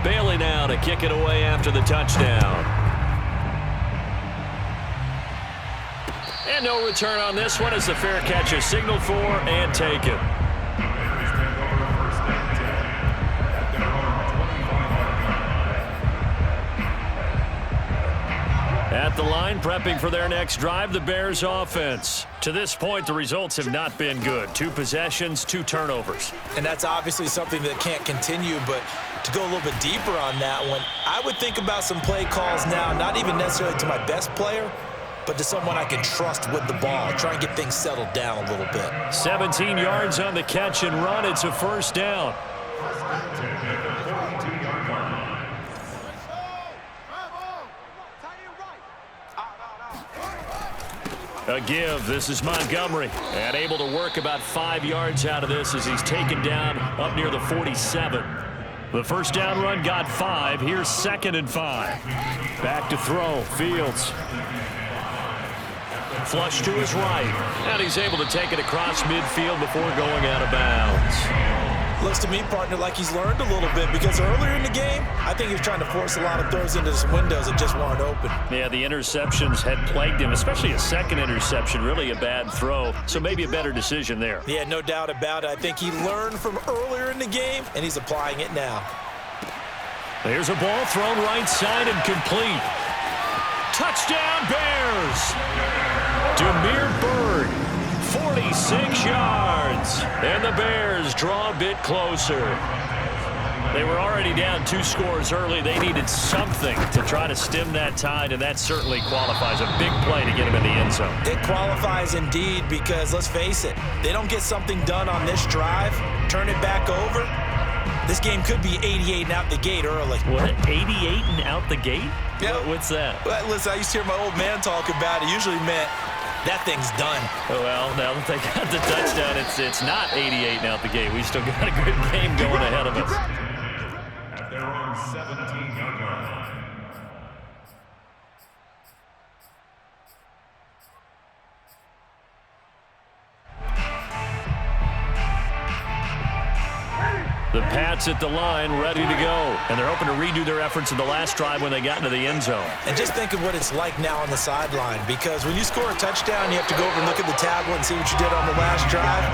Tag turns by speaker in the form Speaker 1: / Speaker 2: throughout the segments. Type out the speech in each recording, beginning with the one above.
Speaker 1: Bailey now to kick it away after the touchdown. And no return on this one as the fair catch is signaled for and taken. At the line, prepping for their next drive, the Bears offense. To this point, the results have not been good. 2 possessions, 2 turnovers.
Speaker 2: And that's obviously something that can't continue, but to go a little bit deeper on that one, I would think about some play calls now, not even necessarily to my best player, but to someone I can trust with the ball. Try and get things settled down a little bit.
Speaker 1: 17 yards on the catch and run. It's a first down. A give. This is Montgomery. And able to work about 5 yards out of this as he's taken down up near the 47. The first down run got 5. Here's 2nd and 5. Back to throw. Fields. Flush to his right. And he's able to take it across midfield before going out of bounds.
Speaker 2: Looks to me, partner, like he's learned a little bit because earlier in the game, I think he was trying to force a lot of throws into some windows that just weren't open.
Speaker 1: Yeah, the interceptions had plagued him, especially a second interception, really a bad throw. So maybe a better decision there.
Speaker 2: Yeah, no doubt about it. I think he learned from earlier in the game, and he's applying it now.
Speaker 1: There's a ball thrown right side and complete. Touchdown, Bears! Demir Bird, 46 yards. And the Bears draw a bit closer. They were already down 2 scores early. They needed something to try to stem that tide, and that certainly qualifies. A big play to get him in the end zone.
Speaker 2: It qualifies indeed because, let's face it, they don't get something done on this drive, turn it back over, this game could be 88 and out the gate early.
Speaker 1: What, 88 and out the gate?
Speaker 2: Yeah.
Speaker 1: What's that?
Speaker 2: Well, listen, I used to hear my old man talk about it. Usually meant that thing's done.
Speaker 1: Well, now that they got the touchdown, it's not 88 and out the gate. We still got a good game going ahead of us.
Speaker 3: At their own 17-yard line.
Speaker 1: The Pats at the line, ready to go. And they're hoping to redo their efforts in the last drive when they got into the end zone.
Speaker 2: And just think of what it's like now on the sideline, because when you score a touchdown, you have to go over and look at the tablet and see what you did on the last drive.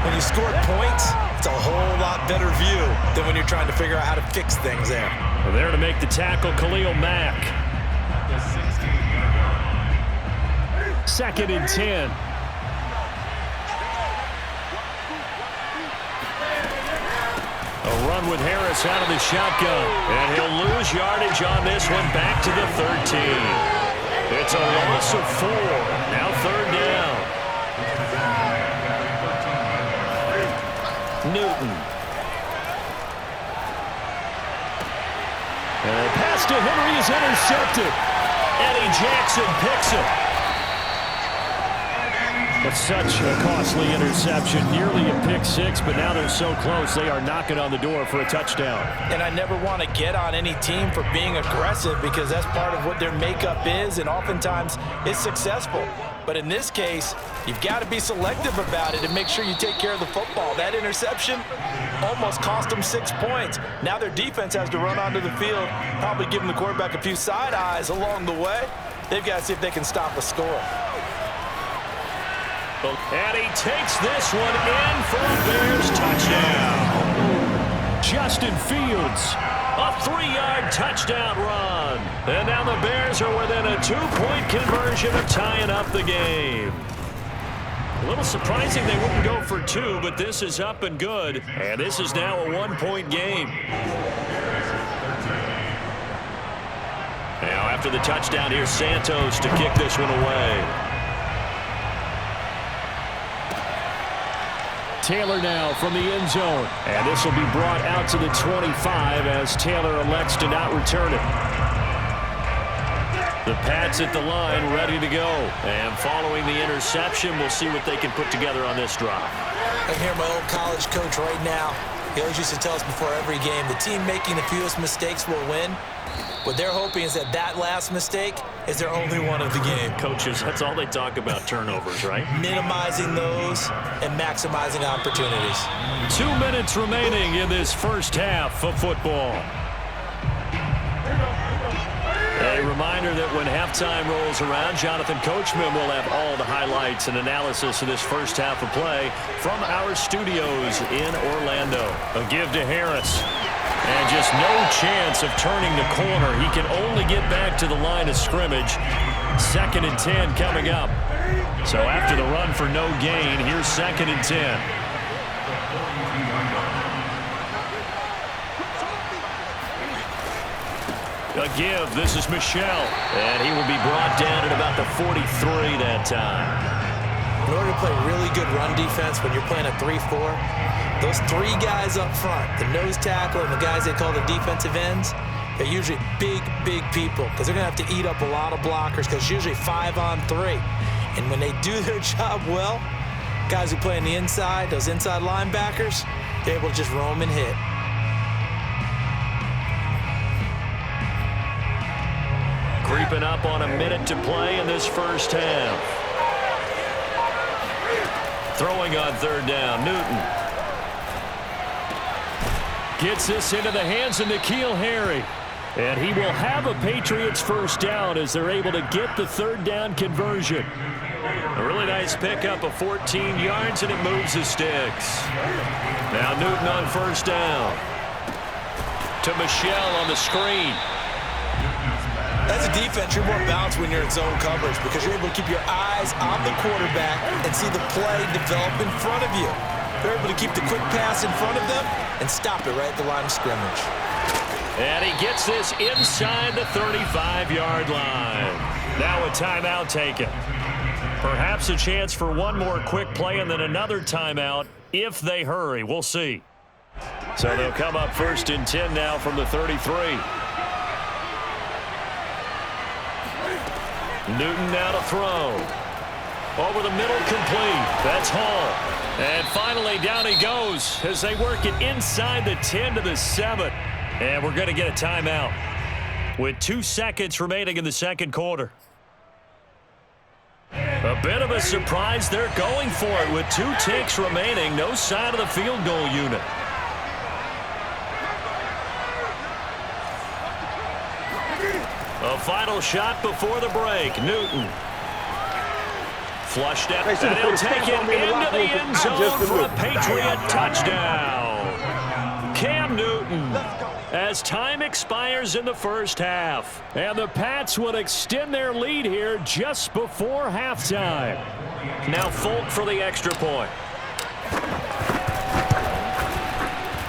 Speaker 2: When you score points, it's a whole lot better view than when you're trying to figure out how to fix things there.
Speaker 1: Well, there to make the tackle, Khalil Mack. 2nd and 10. A run with Harris out of the shotgun. And he'll lose yardage on this one, back to the 13. It's a loss of 4. Now 3rd down. Newton. And a pass to Henry is intercepted. Eddie Jackson picks it. But such a costly interception, nearly a pick 6, but now they're so close they are knocking on the door for a touchdown.
Speaker 2: And I never want to get on any team for being aggressive because that's part of what their makeup is, and oftentimes it's successful. But in this case, you've got to be selective about it and make sure you take care of the football. That interception almost cost them 6 points. Now their defense has to run onto the field, probably giving the quarterback a few side eyes along the way. They've got to see if they can stop a score.
Speaker 1: And he takes this one in for a Bears touchdown. Justin Fields, a 3-yard touchdown run. And now the Bears are within a 2-point conversion of tying up the game. A little surprising they wouldn't go for 2, but this is up and good. And this is now a 1-point game. Now after the touchdown, here's Santos to kick this one away. Taylor now from the end zone. And this will be brought out to the 25 as Taylor elects to not return it. The Pats at the line ready to go. And following the interception, we'll see what they can put together on this drive.
Speaker 2: I hear my old college coach right now. He always used to tell us before every game, the team making the fewest mistakes will win. What they're hoping is that that last mistake is their only one of the game.
Speaker 1: Coaches, that's all they talk about, turnovers, right?
Speaker 2: Minimizing those and maximizing opportunities.
Speaker 1: 2 minutes remaining in this first half of football. A reminder that when halftime rolls around, Jonathan Coachman will have all the highlights and analysis of this first half of play from our studios in Orlando. A give to Harris. And just no chance of turning the corner. He can only get back to the line of scrimmage. 2nd and 10 coming up. So after the run for no gain, here's 2nd and 10. A give. This is Michel. And he will be brought down at about the 43 that time.
Speaker 2: In order to play really good run defense when you're playing a 3-4, those 3 guys up front, the nose tackle and the guys they call the defensive ends, they're usually big, big people because they're going to have to eat up a lot of blockers because it's usually 5-on-3. And when they do their job well, guys who play on the inside, those inside linebackers, they're able to just roam and hit.
Speaker 1: Creeping up on a minute to play in this first half. Throwing on 3rd down, Newton. Gets this into the hands of N'Keal Harry. And he will have a Patriots first down as they're able to get the 3rd down conversion. A really nice pickup of 14 yards, and it moves the sticks. Now Newton on 1st down. To Michel on the screen.
Speaker 2: As a defense, you're more balanced when you're in zone coverage because you're able to keep your eyes on the quarterback and see the play develop in front of you. They're able to keep the quick pass in front of them and stop it right at the line of scrimmage.
Speaker 1: And he gets this inside the 35-yard line. Now a timeout taken. Perhaps a chance for one more quick play and then another timeout if they hurry. We'll see. So they'll come up 1st and 10 now from the 33. Newton now to throw. Over the middle, complete. That's Hall. And finally, down he goes as they work it inside the 10 to the 7. And we're going to get a timeout with 2 seconds remaining in the 2nd quarter. A bit of a surprise. They're going for it with 2 ticks remaining. No sign of the field goal unit. A final shot before the break. Newton. Flushed out, and he'll take it into the end zone for a Patriot touchdown. Cam Newton, as time expires in the first half. And the Pats would extend their lead here just before halftime. Now Folk for the extra point.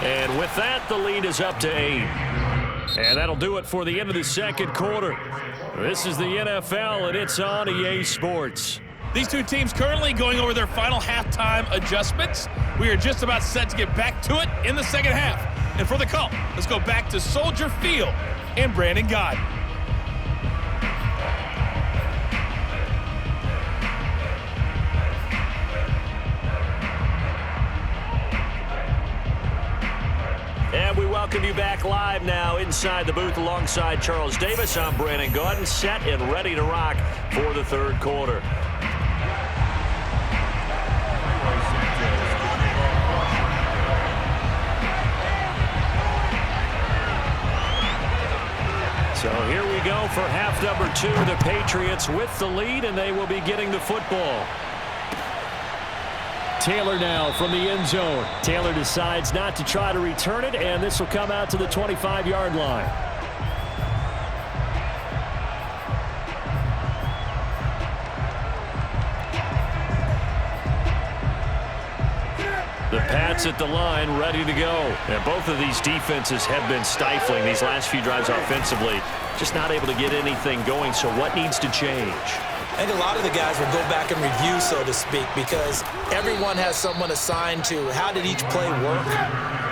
Speaker 1: And with that, the lead is up to 8. And that'll do it for the end of the 2nd quarter. This is the NFL, and it's on EA Sports.
Speaker 4: These 2 teams currently going over their final halftime adjustments. We are just about set to get back to it in the 2nd half. And for the call, let's go back to Soldier Field and Brandon Gott.
Speaker 1: And we welcome you back live now inside the booth alongside Charles Davis. I'm Brandon Gott, set and ready to rock for the 3rd quarter. So here we go for half number 2. The Patriots with the lead, and they will be getting the football. Taylor now from the end zone. Taylor decides not to try to return it, and this will come out to the 25-yard line. The Pats at the line, ready to go. And both of these defenses have been stifling these last few drives offensively. Just not able to get anything going, so what needs to change?
Speaker 2: I think a lot of the guys will go back and review, so to speak, because everyone has someone assigned to how did each play work.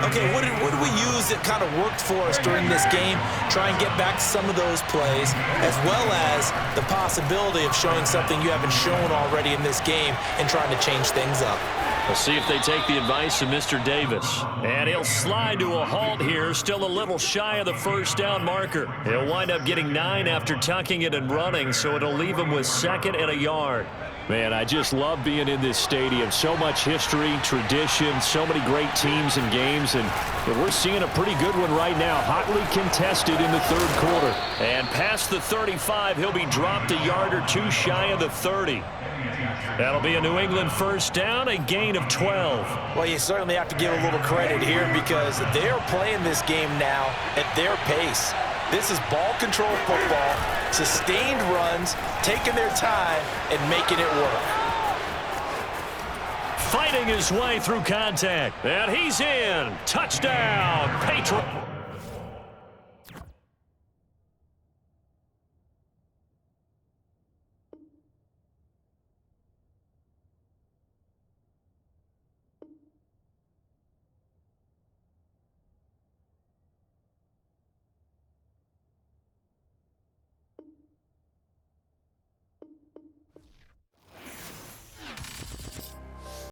Speaker 2: Okay, what did we use that kind of worked for us during this game? Try and get back to some of those plays, as well as the possibility of showing something you haven't shown already in this game and trying to change things up.
Speaker 1: We'll see if they take the advice of Mr. Davis. And he'll slide to a halt here, still a little shy of the first down marker. He'll wind up getting 9 after tucking it and running, so it'll leave him with 2nd and a yard. Man, I just love being in this stadium. So much history, tradition, so many great teams and games, and we're seeing a pretty good one right now. Hotly contested in the third quarter. And past the 35, he'll be dropped a yard or two shy of the 30. That'll be a New England first down, a gain of 12.
Speaker 2: Well, you certainly have to give a little credit here because they're playing this game now at their pace. This is ball control football, sustained runs, taking their time, and making it work.
Speaker 1: Fighting his way through contact. And he's in. Touchdown, Patriots.